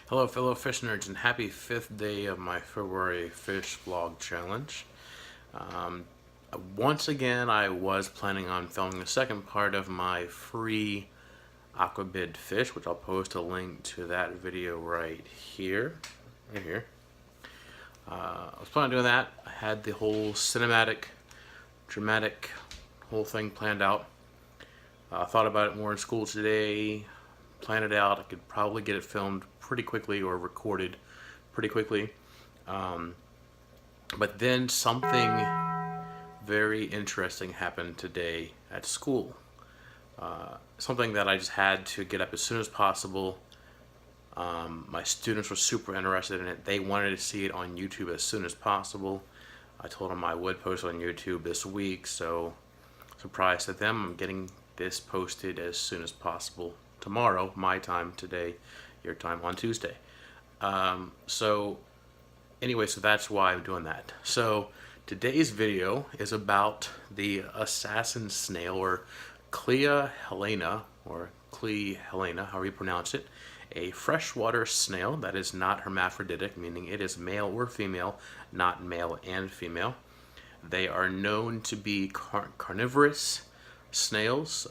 Hello fellow fish nerds and happy 5th day of my February fish vlog challenge. Um, Once again I was planning on filming the second part of my free Aquabid Fish, which I'll post a link to that video right here. I was planning on doing that. I had the whole cinematic, dramatic whole thing planned out. I thought about it more in school today, planned it out. I could probably get it filmed pretty quickly or recorded pretty quickly. But then something very interesting happened today at school. Something that I just had to get up as soon as possible. My students were super interested in it. They wanted to see it on YouTube as soon as possible. I told them I would post on YouTube this week, so surprise to them, I'm getting this posted as soon as possible tomorrow, my time, today, your time on Tuesday. So that's why I'm doing that. So today's video is about the assassin snail, or Clea helena, however you pronounce it, a freshwater snail that is not hermaphroditic, meaning it is male or female, not male and female. They are known to be carnivorous snails.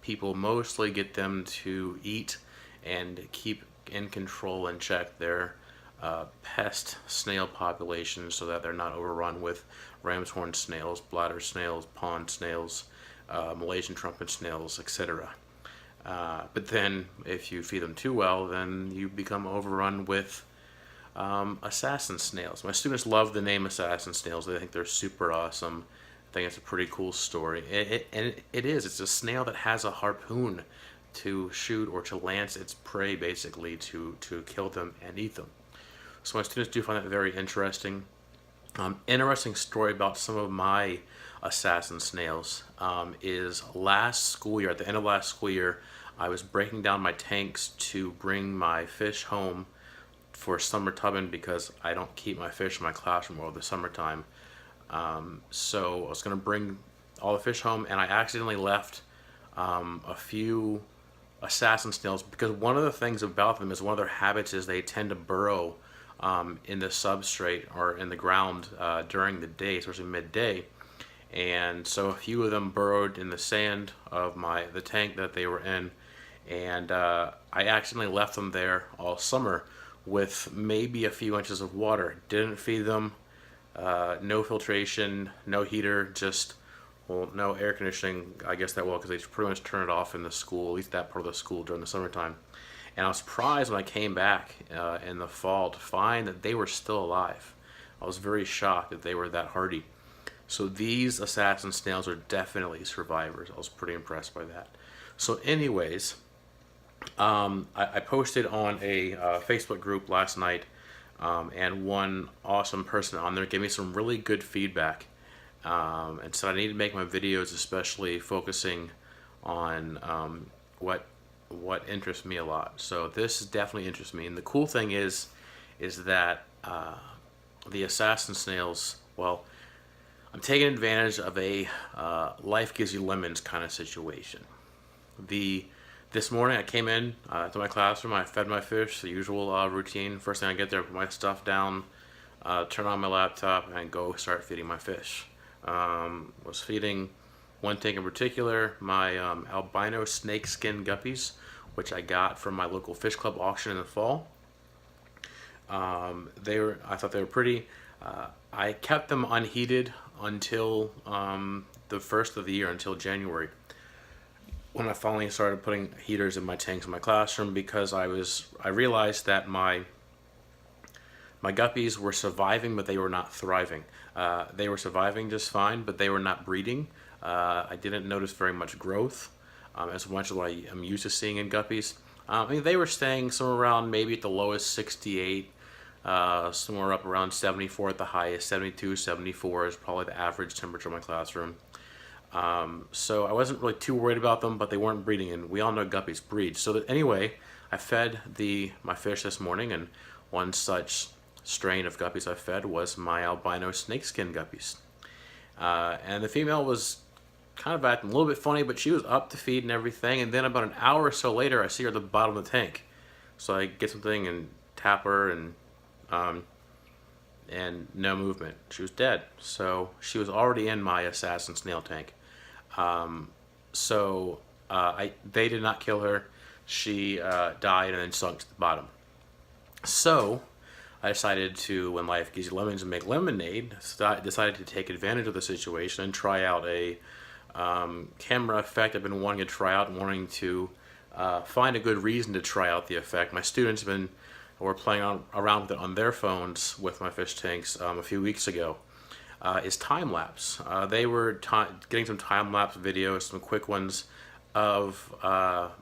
People mostly get them to eat and keep in control and check their pest snail populations so that they're not overrun with ram's horn snails, bladder snails, pond snails, Malaysian trumpet snails, etc. But then if you feed them too well, then you become overrun with assassin snails. My students love the name assassin snails. They think they're super awesome. I think it's a pretty cool story. It is. It's a snail that has a harpoon to shoot or to lance its prey, basically, to kill them and eat them. So my students do find that very interesting. Interesting story about some of my assassin snails is last school year, at the end of last school year, I was breaking down my tanks to bring my fish home for summer tubbing because I don't keep my fish in my classroom over the summertime. So I was going to bring all the fish home, and I accidentally left a few assassin snails, because one of the things about them is one of their habits is they tend to burrow in the substrate or in the ground during the day, especially midday. And so a few of them burrowed in the sand of the tank that they were in, and I accidentally left them there all summer with maybe a few inches of water. Didn't feed them, no filtration, no heater, just, well, no air conditioning. I guess that well, because they pretty much turn it off in the school, at least that part of the school, during the summertime. And I was surprised when I came back in the fall to find that they were still alive. I was very shocked that they were that hardy. So these assassin snails are definitely survivors. I was pretty impressed by that. So anyways, I posted on a Facebook group last night, and one awesome person on there gave me some really good feedback, and said I need to make my videos especially focusing on what interests me a lot. So this definitely interests me. And the cool thing is that the assassin snails, well, I'm taking advantage of a life gives you lemons kind of situation. This morning I came in to my classroom, I fed my fish, the usual routine. First thing I get there, put my stuff down, turn on my laptop, and go start feeding my fish. Was feeding one tank in particular, my albino snakeskin guppies, which I got from my local fish club auction in the fall. I thought they were pretty. I kept them unheated until the first of the year, until January, when I finally started putting heaters in my tanks in my classroom, because I realized that my guppies were surviving, but they were not thriving. They were surviving just fine, but they were not breeding. I didn't notice very much growth, as much as what I am used to seeing in guppies. I mean, they were staying somewhere around maybe at the lowest 68, somewhere up around 74 at the highest. 72, 74 is probably the average temperature in my classroom. So I wasn't really too worried about them, but they weren't breeding, and we all know guppies breed. So anyway, I fed my fish this morning, and one such strain of guppies I fed was my albino snakeskin guppies. And the female was kind of acting a little bit funny, but she was up to feed and everything. And then about an hour or so later, I see her at the bottom of the tank. So I get something and tap her, um, and no movement. She was dead. So she was already in my assassin snail tank. So they did not kill her. She died and then sunk to the bottom. So I decided to, when life gives you lemons, and make lemonade. Decided to take advantage of the situation and try out a camera effect I've been wanting to try out and wanting to find a good reason to try out the effect. My students were playing around with it on their phones with my fish tanks a few weeks ago. Is time lapse. They were getting some time lapse videos, some quick ones of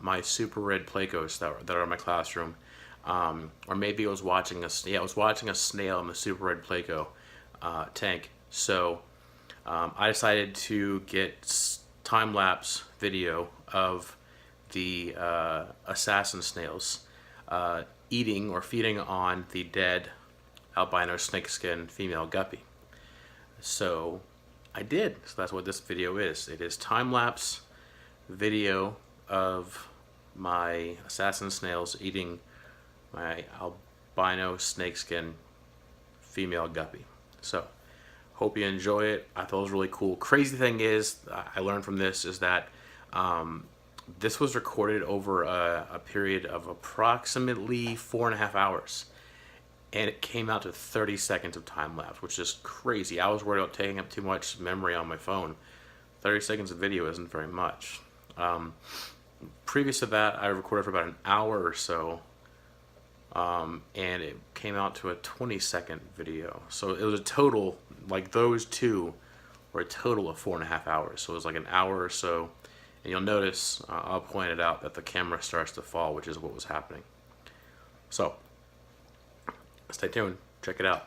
my super red Plecos that are in my classroom. Or maybe I was watching I was watching a snail in the super red Pleco tank. So I decided to get time lapse video of the assassin snails eating or feeding on the dead albino snakeskin female guppy. So I did. So that's what this video is. It is time lapse video of my assassin snails eating my albino snakeskin female guppy. So hope you enjoy it. I thought it was really cool. Crazy thing is, I learned from this is that this was recorded over a period of approximately 4.5 hours. And it came out to 30 seconds of time lapse, which is crazy. I was worried about taking up too much memory on my phone. 30 seconds of video isn't very much. Previous to that, I recorded for about an hour or so, and it came out to a 20-second video. So it was a total, like those two were a total of 4.5 hours. So it was like an hour or so. And you'll notice, I'll point it out, that the camera starts to fall, which is what was happening. So stay tuned. Check it out.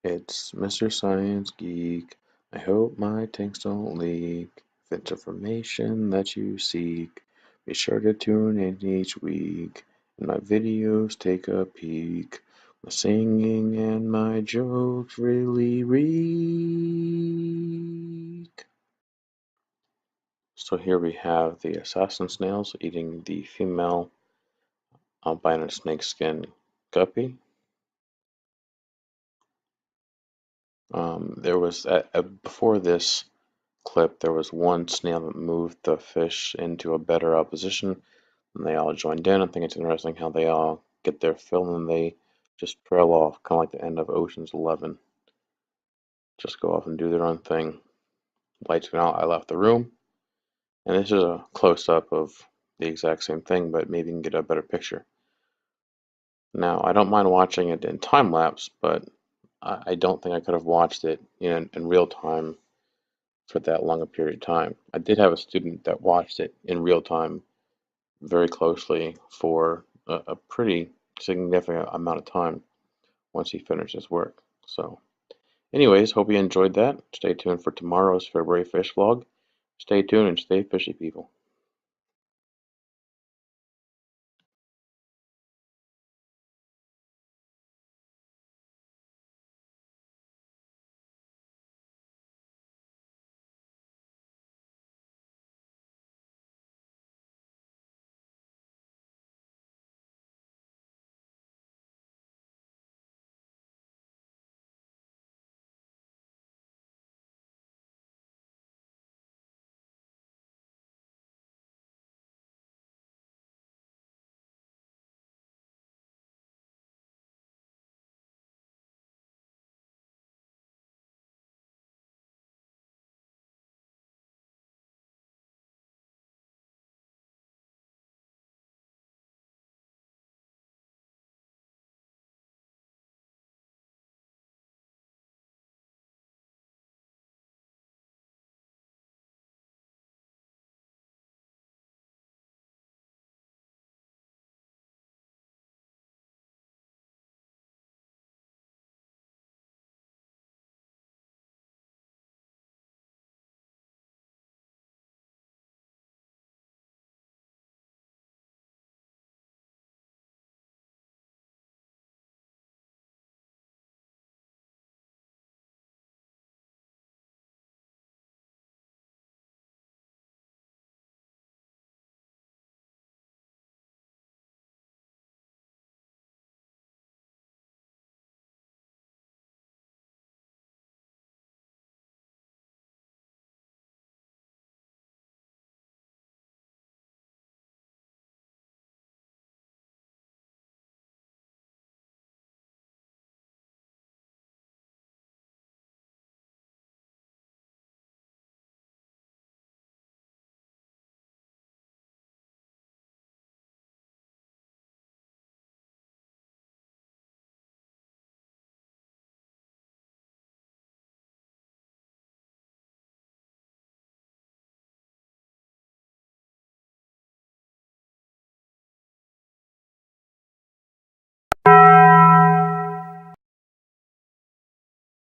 It's Mr. Science Geek. I hope my tanks don't leak. If it's information that you seek, be sure to tune in each week. And my videos take a peek. My singing and my jokes really reek. So here we have the assassin snails eating the female albino snakeskin guppy. There was before this clip, there was one snail that moved the fish into a better position, and they all joined in. I think it's interesting how they all get their fill and they just trail off, kind of like the end of Ocean's 11. Just go off and do their own thing. Lights went out, I left the room, and this is a close-up of the exact same thing, but maybe you can get a better picture. Now, I don't mind watching it in time lapse, but I don't think I could have watched it in real time for that long a period of time. I did have a student that watched it in real time very closely for a pretty significant amount of time once he finished his work. So, anyways, hope you enjoyed that. Stay tuned for tomorrow's February fish vlog. Stay tuned and stay fishy, people.